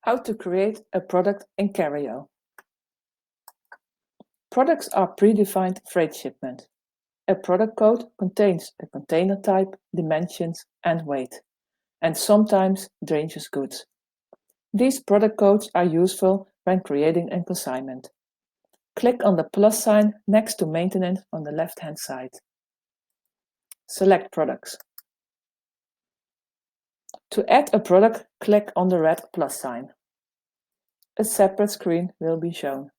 How to create a product in Cario. Products are predefined freight shipment. A product code contains a container type, dimensions and weight, and sometimes dangerous goods. These product codes are useful when creating a consignment. Click on the plus sign next to maintenance on the left-hand side. Select products. To add a product, click on the red plus sign. A separate screen will be shown.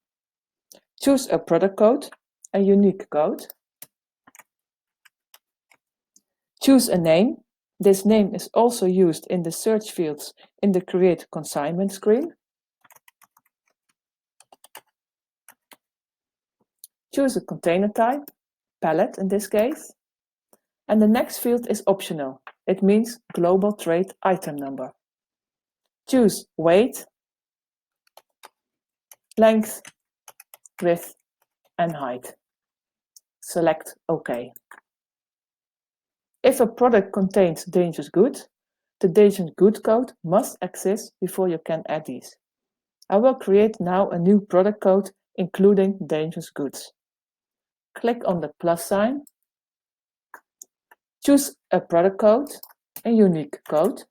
Choose a product code, a unique code. Choose a name. This name is also used in the search fields in the Create Consignment screen. Choose a container type, pallet in this case. And the next field is optional. It means Global Trade Item Number. Choose weight, length, width and height. Select OK. If a product contains dangerous goods, the dangerous good code must exist before you can add these. I will create now a new product code including dangerous goods. Click on the plus sign. Choose a product code, a unique code.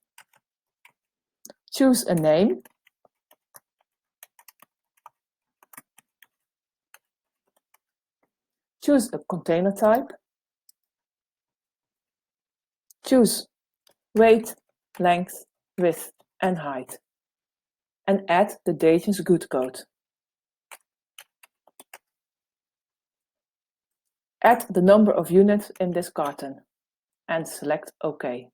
Choose a name. Choose a container type. Choose weight, length, width and height. And add the dangerous good code. Add the number of units in this carton and select OK.